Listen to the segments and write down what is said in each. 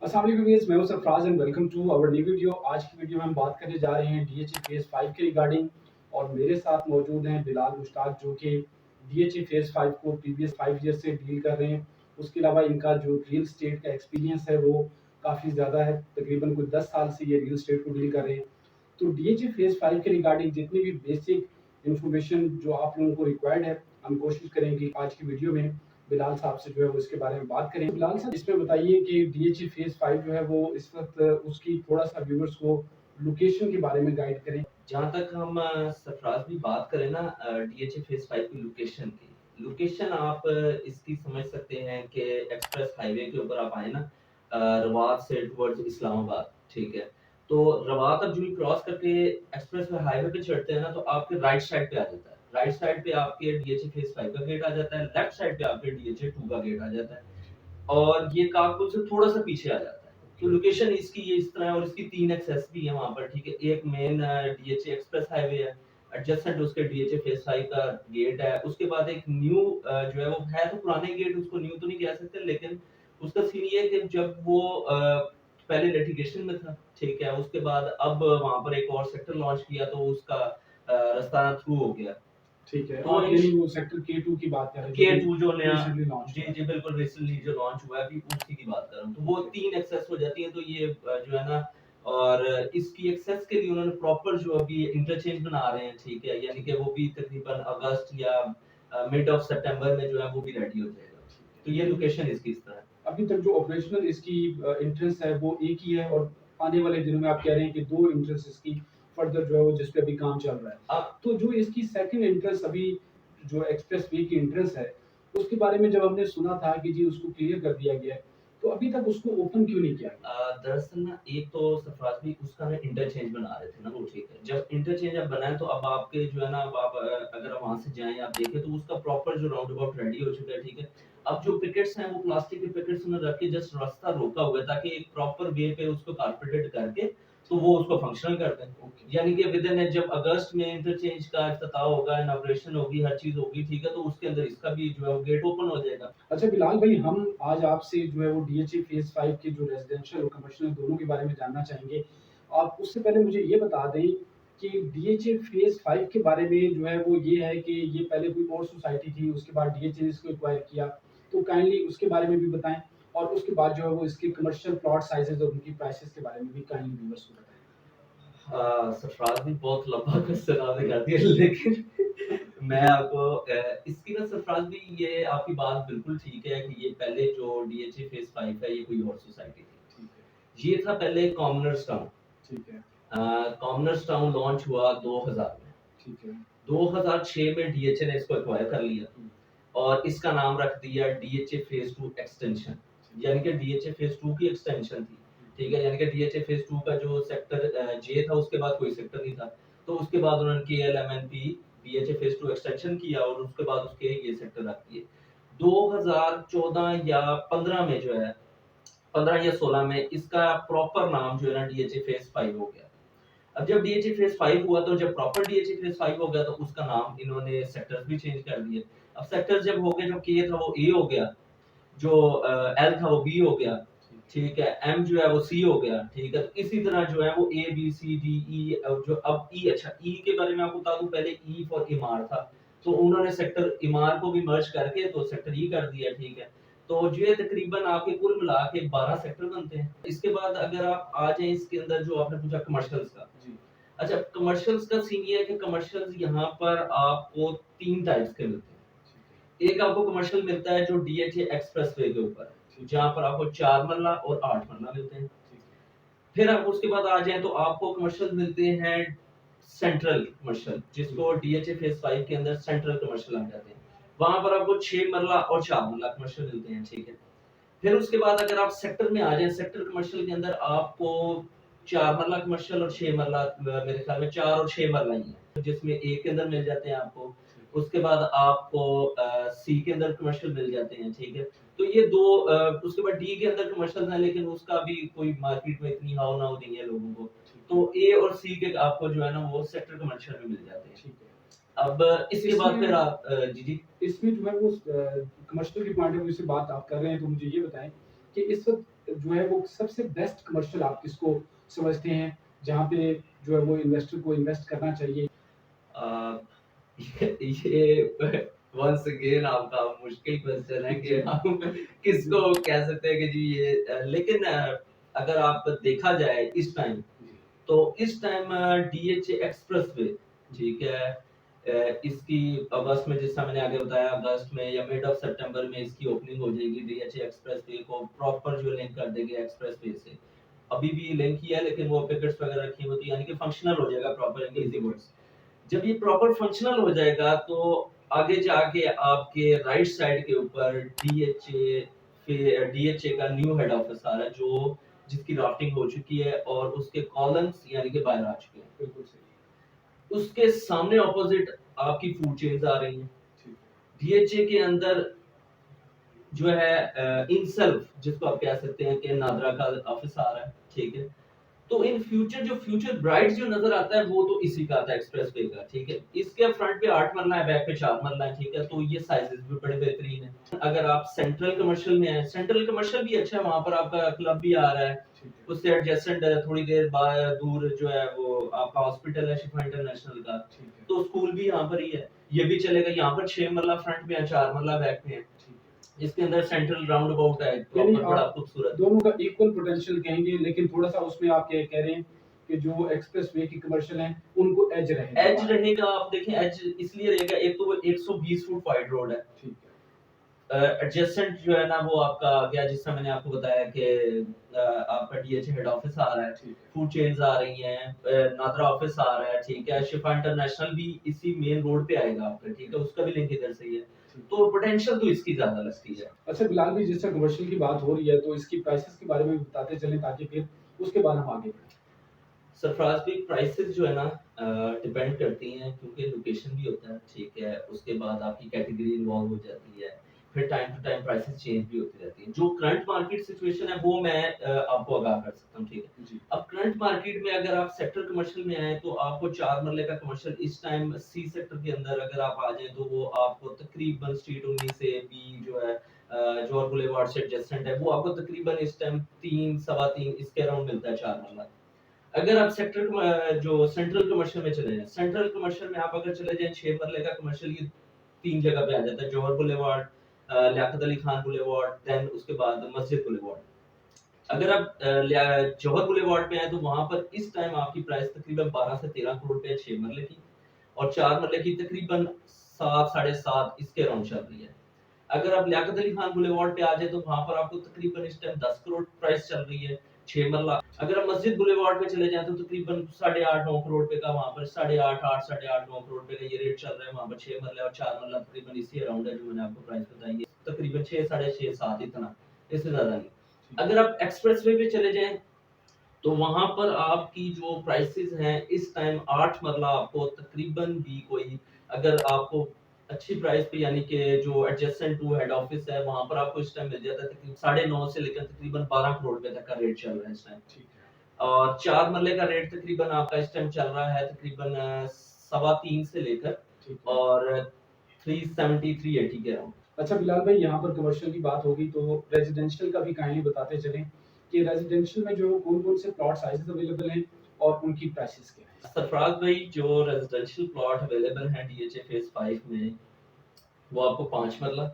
अस्सलाम वालेकुम व्यूअर्स, मैं हूं Sarfaraz and welcome to our new video. आज की वीडियो में हम बात करने जा रहे हैं डीएचए फेज 5 के रिगार्डिंग। और मेरे साथ मौजूद हैं बिलाल मुश्ताक, जो कि डीएचए फेज 5 को प्रीवियस 5 ईयर से डील कर रहे हैं। उसके अलावा इनका जो रियल स्टेट का एक्सपीरियंस है वो काफ़ी ज़्यादा है, तकरीबन कुछ 10 साल से ये रियल स्टेट को डील कर रहे हैं। तो डीएचए फेज 5 के रिगार्डिंग जितनी भी बेसिक इन्फॉर्मेशन जो आप लोगों को रिक्वायर्ड है, हम कोशिश करेंगे आज की वीडियो में बिलाल साहब से जो है वो इसके बारे में बात करें। बिलाल साहब, इसमें बताइए कि डीएचई फेज 5 जो है वो इस वक्त उसकी थोड़ा सा व्यूअर्स को लोकेशन के बारे में गाइड करें। जहाँ तक हम सरफराज भी बात करें ना डीएचए फेज 5 की लोकेशन आप इसकी समझ सकते हैं कि एक्सप्रेस हाईवे के ऊपर आप आए ना, रवात से टुवर्ड्स इस्लामाबाद, ठीक है। तो रवात आप जो ही क्रॉस करके एक्सप्रेस हाईवे पे चढ़ते हैं ना, तो आपके राइट साइड पे आ जाता है। राइट साइड पे आपके डीएचए फेज 5 का गेट आ जाता है, लेफ्ट साइड पे आपके डीएचए 2 का गेट आ जाता है। और ये कागपुर से थोड़ा-सा पीछे आ जाता है। तो लोकेशन इसकी ये इस तरह है और इसकी 3 एक्सेस भी है वहाँ पर, ठीक है। एक मेन डीएचए एक्सप्रेस हाईवे है, एडजेसेंट उसके डीएचए फेज 5 का गेट है। उसके बाद एक न्यू जो है वो है तो पुराने गेट, उसको न्यू तो नहीं कह सकते, लेकिन उसका सीन ये है कि जब वो पहले लिटिगेशन में था, ठीक है। उसके बाद अब वहाँ पर एक और सेक्टर लॉन्च किया तो उसका रास्ता थ्रू हो गया। ठीक है, तो आप यानी वो सेक्टर के 2 की बात कर रहे हैं जो K2 जो कि नया, रिसेंटली लॉन्च जी हुआ है। जी बिल्कुल रिसेंटली जो लॉन्च हुआ है अभी उसी की बात कर रहा हूँ। तो वो ओके। 3 एक्सेस हो जाती है, तो ये जो है ना, और इसकी एक्सेस के लिए उन्होंने प्रॉपर जो अभी इंटरचेंज बना रहे हैं, ठीक है। यानी कि वो भी तकरीबन अगस्त या मिड ऑफ सितंबर में जो है वो भी रेडी हो जाएगा। तो ये लोकेशन इसकी इस तरह है। अभी तक जो ऑपरेशनल इसकी इंट्रेंस है वो एक ही है, और आने वाले दिनों में आप कह रहे हैं कि 2 इंट्रेंस इसकी फर्दर जो है वो जिस पे अभी काम चल रहा है। अब तो जो इसकी सेकंड इंट्रेंस अभी जो एक्सप्रेस वे की इंट्रेंस है, उसके बारे में जब हमने सुना था कि जी उसको क्लियर कर दिया गया है, तो अभी तक उसको ओपन क्यों नहीं किया गया? दरअसल ना, एक तो सरफराज भी उसका ना इंटरचेंज बना रहे थे ना वो, ठीक है। जब इंटरचेंज अब बना है तो अब आपके जो है ना, अब आप अगर आप वहां से जाएं आप देखें तो उसका प्रॉपर जो राउंड अबाउट रेडी हो चुका है, ठीक है। अब जो पिकेट्स हैं वो प्लास्टिक के पिकेट्स में रख के जस्ट रास्ता रोका हुआ है, ताकि एक प्रॉपर वे पे उसको कारपेटेड करके तो वो उसको फंक्शनल कर दें। ओके। यानी कि विद इन जब अगस्त में इंटरचेंज का इफ्तिताह होगा, इनॉग्रेशन होगी, हर चीज होगी, ठीक है, तो उसके अंदर इसका भी जो है वो गेट ओपन हो जाएगा। अच्छा बिलाल भाई, हम आज आपसे जो है वो डीएचए फेज 5 के जो रेजिडेंशियल और कमर्शियल दोनों के बारे में जानना चाहेंगे। आप उससे पहले मुझे ये बता दें कि डीएचए फेज 5 के बारे में जो है वो ये है कि ये पहले कोई और सोसाइटी थी, उसके बाद डीएचए इसको एक्वायर किया। तो काइंडली उसके बारे में भी बताएं, और उसके बाद जो है वो इसके कमर्शियल प्लॉट साइजेस और उनकी प्राइसेस के बारे में भी काइंडली व्यूअर्स को बताएं। सरफराज भी बहुत लंबा क्वेश्चन आपने कर दिया, लेकिन मैं आपको इसकी ना, सरफराज भी ये आपकी बात बिल्कुल ठीक है कि ये पहले जो डीएचए फेज 5 है ये कोई और सोसाइटी थी। ठीक है। ये था पहले कॉमनर्स टाउन। ठीक है। कॉमनर्स टाउन लॉन्च हुआ 2000 में। ठीक है। 2006 में डीएचए ने इसको एक्वायर कर लिया हम्म। और इसका नाम रख दिया डीएचए फेज 2 एक्सटेंशन। यानी कि डीएचए फेज 2 की एक्सटेंशन थी, ठीक है। यानी कि डीएचए फेज 2 का जो सेक्टर जे था उसके बाद कोई सेक्टर नहीं था। तो उसके बाद उन्होंने केएलएमएनपी डीएचए फेज 2 एक्सटेंशन किया और उसके बाद उसके ये सेक्टर रख दिए। 2014 या 15 में जो है, 15 या 16 में इसका प्रॉपर नाम जो है ना डीएचए फेज 5 हो गया। अब जब डीएचए फेज 5 हुआ, तो जब प्रॉपर डीएचए फेज 5 हो गया तो उसका नाम इन्होंने सेक्टर्स भी चेंज कर दिए। अब सेक्टर्स जब हो गए, जो के था वो ए हो गया, जो एल था वो बी हो गया, ठीक है। एम जो है वो सी हो गया, ठीक है। तो इसी तरह जो है वो A B C D E, जो अब ई, अच्छा ई के बारे में आपको बता दूं, पहले ई फॉर इमार था, तो उन्होंने सेक्टर इमार को भी मर्ज करके तो सेक्टर ई कर दिया, ठीक है। तो जो है तकरीबन आपके कुल मिला के 12 सेक्टर बनते हैं। इसके बाद अगर आप आ जाए इसके अंदर, जो आपने पूछा कमर्शियल्स का, जी। अच्छा, कमर्शियल्स का सीन ये है कि कमर्शियल्स यहाँ पर आपको 3 टाइप्स के मिलते हैं। एक आपको कमर्शियल मिलता है जो डीएचए एक्सप्रेसवे के ऊपर है, जहाँ पर आपको 4 मरला और 8 मरला मिलते हैं। फिर आप उसके बाद आ जाएं तो आपको कमर्शियल मिलते हैं सेंट्रल कमर्शियल, जिसको डीएचए फेज 5 के अंदर सेंट्रल कमर्शियल आ जाते हैं। वहां पर आपको 6 मरला और 4 मरला कमर्शियल मिलते हैं, ठीक है। फिर उसके बाद अगर आप सेक्टर में आ जाए, सेक्टर कमर्शियल के अंदर आपको 4 मरला कमर्शियल और 6 मरला, मेरे ख्याल में 4 और 6 मरला ही है, जिसमें ए के अंदर मिल जाते हैं आपको। उसके बाद आपको सी के अंदर कमर्शियल मिल जाते हैं, ठीक है। तो ये दो, उसके बाद डी के अंदर कमर्शियल है, लेकिन उसका भी कोई मार्केट में इतनी हाव नाव नहीं है लोगों को। तो ए और सी के आपको जो है ना वो सेक्टर कमर्शियल में मिल जाते हैं। ठीक है। अब इसके बाद फिर आप जी जी इसमें जो है वो कमर्शियल के पॉइंट ऑफ व्यू से बात आप कर रहे हैं, तो मुझे ये बताएं कि इस वक्त जो है वो सबसे बेस्ट कमर्शियल आप किसको समझते हैं, जहाँ पे जो है वो इन्वेस्टर को इन्वेस्ट करना चाहिए? अ, ये वंस अगेन आपका मुश्किल क्वेश्चन है कि जी, हम किसको कह सकते हैं कि जी ये लेकिन अगर आप देखा जाए इस टाइम, जी, तो इस टाइम डीएचए एक्सप्रेस वे, ठीक है, इसकी अगस्त में, जैसा मैंने आगे बताया, अगस्त में या मिड ऑफ सितंबर में इसकी ओपनिंग हो जाएगी। डीएचए एक्सप्रेस वे को प्रॉपर जो लिंक कर देंगे एक्सप्रेस वे से। अभी भी लिंक किया है लेकिन वो पिकेट्स वगैरह रखी होती है, यानी कि फंक्शनल हो जाएगा प्रॉपर इन इजी बिल्कुल। वर्ड्स। जब ये प्रॉपर फंक्शनल हो जाएगा तो आगे जाके आपके राइट साइड के ऊपर डीएचए का न्यू हेड ऑफिस आ रहा है, जो जिसकी ड्राफ्टिंग हो चुकी है और उसके कॉलम्स यानी कि बाहर आ चुके हैं। बिल्कुल सही। उसके सामने ऑपोजिट आपकी फूड चेन्स आ रही हैं। ठीक डीएचए के अंदर जो है इनसेल्फ, जिसको आप कह सकते हैं कि नादरा का ऑफिस आ रहा है, ठीक है। तो इन फ्यूचर जो फ्यूचर ब्राइट जो नजर आता है वो तो इसी का आता है, एक्सप्रेस वे का, ठीक है। इसके फ्रंट पे 8 मरला है, बैक पे 4 मरला है, ठीक है। तो ये साइजेस भी बड़े बेहतरीन है। अगर आप सेंट्रल कमर्शियल में है, सेंट्रल कमर्शियल भी अच्छा है, वहां पर आपका क्लब भी आ रहा है। ठीक है, उससे एडजेसेंट थोड़ी देर बाद दूर जो है वो आपका हॉस्पिटल है शिफा इंटरनेशनल का, ठीक है, तो स्कूल भी यहाँ पर ही है। ये भी चलेगा। यहाँ पर 6 मरला फ्रंट में है, 4 मरला बैक में है। ठीक है। इसके अंदर सेंट्रल राउंड अबाउट है, यानी प्रॉपर बड़ा आप खूबसूरत। दोनों का इक्वल पोटेंशियल कहेंगे, लेकिन थोड़ा-सा उसमें आप ये कह रहे हैं कि जो एक्सप्रेस वे की कमर्शियल हैं, उनको एज रहेगा एज बाहर। रहेगा, आप देखें एज इसलिए रहेगा, एक तो वो 120 फुट वाइड रोड है। ठीक है, एडजेसेंट जो है ना वो आपका आ गया, जिसमें मैंने आपको बताया कि आपका डीएच हेड ऑफिस आ रहा है, ठीक है, फूड चेन्स आ रही हैं, नादरा ऑफिस आ रहा है, ठीक है। शिफा इंटरनेशनल भी इसी मेन रोड पे आएगा आपका, ठीक है। उसका भी लिंक इधर से ही है। ठीक है। तो पोटेंशियल तो इसकी ज्यादा लगती है। अच्छा बिलाल भाई, जिस तरह कमर्शियल की बात हो रही है, तो इसकी प्राइसेज़ के बारे में भी बताते चलें ताकि फिर उसके बाद हम आगे बढ़ें। सरफराज भी प्राइसेस जो है ना डिपेंड करती हैं, क्योंकि लोकेशन भी होता है, ठीक है। उसके बाद आपकी कैटेगरी इन्वॉल्व हो जाती है, फिर time to time prices change भी होती रहती हैं। जो करंट मार्केट सिचुएशन है वो मैं आपको आगाह कर सकता हूँ, ठीक है। जी, अब करंट मार्केट में अगर आप सेक्टर कमर्शियल में आए, तो आपको 4 मरले का कमर्शियल इस टाइम सी सेक्टर के अंदर अगर आप आ जाएँ, तो वो आपको तकरीबन स्ट्रीट 19 से बी जो है जौहर बुलेवार्ड से एडजेसेंट है, वो आपको तकरीबन इस टाइम 3 सवा 3 इसके अराउंड मिलता है 4 मरला। अगर आप जो सेंट्रल कमर्शियल में चले जाएं, सेंट्रल कमर्शियल में आप अगर चले जाएं, 6 मरले का कमर्शियल ये 3 जगह पे आ जाता है, Jauhar boulevard, Liaquat Ali Khan boulevard, then उसके बाद मस्जिद बुलेवार्ड। ठीक अगर है, आप जौहर बुलेवार्ड पे आए, तो वहां पर इस टाइम आपकी प्राइस तकरीबन 12 से 13 करोड़ पे है 6 मरले की, और 4 मरले की तकरीबन 7 साढ़े 7 इसके अराउंड चल रही है। अगर आप लियाकत अली खान बुलेवार्ड पे आ जाए, तो वहां पर आपको तकरीबन इस टाइम 10 करोड़ प्राइस चल रही है 6 मरला। अगर आप मस्जिद बुलेवार्ड पे चले जाएं, तो तकरीबन 8.5 9 करोड़ पे का वहां पर 8.5 8 8.5 9 करोड़ पे का ये रेट चल रहा है वहां पर 6 मरला, और 4 मरला तकरीबन इसी अराउंड है जो मैंने आपको प्राइस बताई है, तकरीबन 6 साढ़े 6 7 इतना, इससे ज्यादा नहीं। ठीक है, अगर आप एक्सप्रेसवे पे चले जाएं, तो वहां पर आपकी जो प्राइसेस हैं इस टाइम 8 मरला आपको तकरीबन भी कोई, अगर आपको अच्छी प्राइस पे, यानी कि जो एडजेसेंट टू हेड ऑफिस है, वहां पर आपको इस टाइम मिल जाता है तकरीबन 9.5 से लेकर तकरीबन 12 करोड़ रुपए तक का रेट चल रहा है इस टाइम। ठीक है, और 4 मरले का रेट तकरीबन आपका इस टाइम चल रहा है तकरीबन सवा 3 से लेकर ठीक है। और 370 380 के अराउंड। अच्छा बिलाल भाई, यहाँ पर कमर्शियल की बात होगी तो रेजिडेंशियल का भी काइंडली बताते चलें कि रेजिडेंशियल में जो कौन-कौन से प्लॉट साइज़ेज़ अवेलेबल हैं और उनकी प्राइसेज़ क्या हैं? सरफराज भाई, जो रेजिडेंशियल प्लॉट अवेलेबल हैं डीएचए फेज 5 में, वो आपको 5 मरला,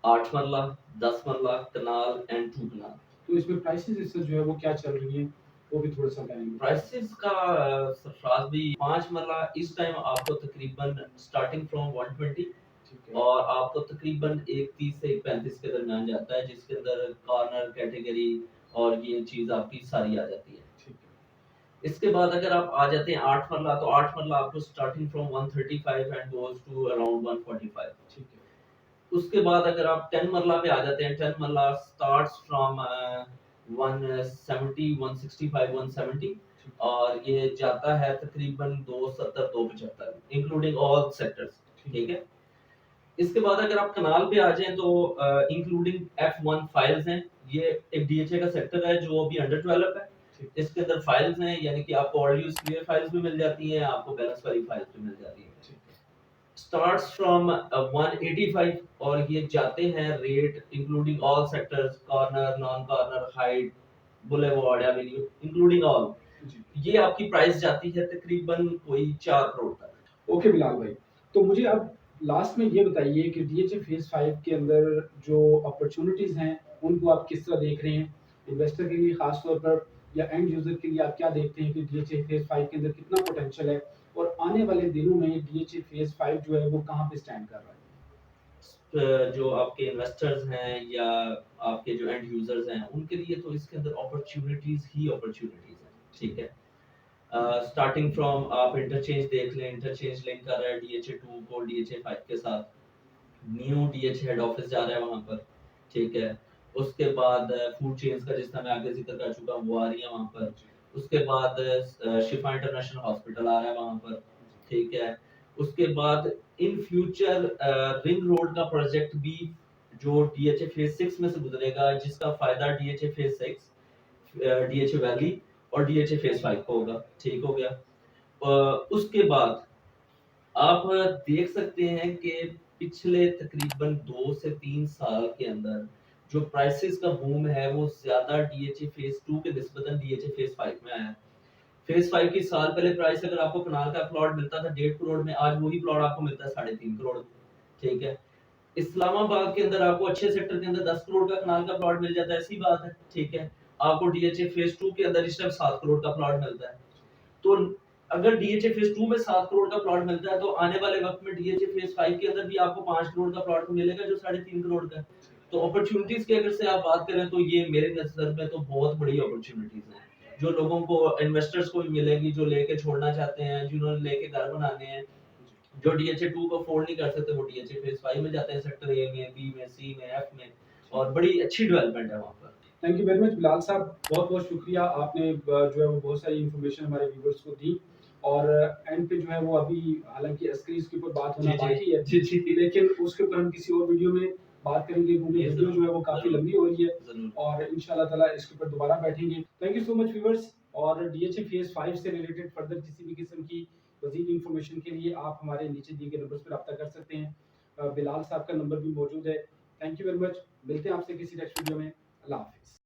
8 मरला, 10 मरला, कनाल एंड 2 कनाल। तो इसमें प्राइसेज़ इससे जो है वो क्या चल रही हैं, वो भी थोड़ा-सा बताएँगे? प्राइसेस का सरफराज भी 5 मरला इस टाइम आपको तकरीबन स्टार्टिंग फ्रॉम 120, ठीक है, और आपको तकरीबन 130 से 135 के दरमियान जाता है, जिसके अंदर कॉर्नर कैटेगरी और ये चीज आपकी सारी आ जाती है। ठीक है, इसके बाद अगर आप आ जाते हैं 8 मरला, तो 8 मरला आपको starting from 135 and goes to around 145। ठीक है, उसके बाद अगर आप 10 मरला पे आ जाते हैं, 10 मरला स्टार्ट्स फ्रॉम 170 165 170, ठीक है, और ये जाता है तकरीबन 270 275 इंक्लूडिंग ऑल सेक्टर्स, ठीक ठीक है, है। इसके बाद अगर आप कनाल पे आ जाएं, तो इंक्लूडिंग F1 फाइल्स हैं। ये एक डीएचए का सेक्टर है जो अभी अंडर डेवलप है। ठीक, इसके अंदर फाइल्स हैं, यानी कि आपको ऑडियो क्लियर फाइल्स भी मिल जाती हैं, आपको बैलेंस वाली फाइल्स भी मिल जाती हैं। ठीक है, starts from 185 और ये जाते हैं rate including all sectors, corner, non corner, height, boulevard avenue including all, जी। ये आपकी प्राइस जाती है तकरीबन कोई 4 करोड़ तक। ओके बिलाल भाई, तो मुझे अब लास्ट में ये बताइए कि डीएचए फेज़ 5 के अंदर जो अपॉर्च्युनिटीज़ हैं, उनको आप किस तरह देख रहे हैं? इन्वेस्टर के लिए ख़ास तौर पर या एंड यूज़र के लिए आप क्या देखते हैं कि डीएचए फेज़ 5 के अंदर कितना पोटेंशियल है? और आने वाले दिनों में डीएचए फेज़ 5 जो है वो कहाँ पे स्टैंड कर रहा है? जो आपके इन्वेस्टर्स हैं या आपके जो एंड यूजर्स हैं उनके लिए तो इसके अंदर अपॉर्चुनिटीज ही अपॉर्चुनिटीज हैं, ठीक है। स्टार्टिंग फ्रॉम आप इंटरचेंज देख लें, इंटरचेंज लिंक कर रहा है डीएचए 2 को डीएचए 5 के साथ, न्यू डीएचए हेड ऑफिस जा रहा है वहां पर, ठीक है। उसके बाद फूड चेन्स का जिसका मैं आगे जिक्र कर चुका हूँ वो आ रही है वहां पर। उसके बाद शिफा इंटरनेशनल हॉस्पिटल आ रहा है वहां पर, ठीक है। उसके बाद इन फ्यूचर रिंग रोड का प्रोजेक्ट भी जो डीएचए फेज 6 में से गुजरेगा, जिसका फायदा डीएचए फेज 6, डीएचए वैली और डीएचए फेज 5 को होगा, ठीक हो गया। उसके बाद आप देख सकते हैं कि पिछले तकरीबन 2 से 3 साल के अंदर जो प्राइसेस का बूम है वो ज्यादा डीएचए फेज 2 के निस्बतन डीएचए फेज 5 में आया है। फेज 5 की साल पहले प्राइस अगर आपको कनाल का प्लॉट मिलता था 1.5 करोड़ में, आज वही प्लॉट आपको मिलता है 3.5 करोड़ में, ठीक है। इस्लामाबाद के अंदर आपको अच्छे सेक्टर के अंदर 10 करोड़ का कनाल का प्लॉट मिल जाता है, ऐसी बात है, ठीक है। आपको डीएचए फेज 2 के अंदर इस टाइम 7 करोड़ का प्लॉट मिलता है। तो अगर डीएचए फेज 2 में 7 करोड़ का प्लॉट मिलता है तो आने वाले वक्त में डीएचए फेज 5 के अंदर भी आपको 5 करोड़ का प्लॉट मिलेगा जो 3.5 करोड़ का है। तो अपॉर्चुनिटीज की अगर से आप बात करें तो ये मेरे नजर में तो बहुत बड़ी अपॉर्चुनिटीज है जो लोगों को, इन्वेस्टर्स को भी मिलेगी, जो लेके छोड़ना चाहते हैं, जिन्होंने लेके घर बनाने हैं, जो डीएचए 2 को अफोर्ड नहीं कर सकते वो डीएचए फेज 5 में जाते हैं, सेक्टर ए में, बी में, सी में, एफ में, और बड़ी अच्छी डेवलपमेंट है वहां पर। Thank you very much Bilal साहब, बहुत-बहुत शुक्रिया, आपने जो है वो बहुत सारी इन्फॉर्मेशन हमारे व्यूअर्स को दी। और एंड पे जो है वो अभी हालाँकि स्क्रीन के ऊपर बात होना बाकी है, लेकिन उसके ऊपर हम किसी और वीडियो में बात करेंगे क्योंकि वीडियो जो है वो काफ़ी लंबी हो रही है और इंशाल्लाह ताला इसके ऊपर दोबारा बैठेंगे। Thank you so much viewers, और डीएचए फेज़ 5 से रिलेटेड फर्दर किसी भी किस्म की मज़ीद इन्फॉर्मेशन के लिए आप हमारे नीचे दिए गए नंबर्स पे राब्ता कर सकते हैं। बिलाल साहब का नंबर भी मौजूद है। थैंक यू वेरी मच, मिलते हैं आपसे किसी नेक्स्ट वीडियो में। अल्लाह हाफ़िज़।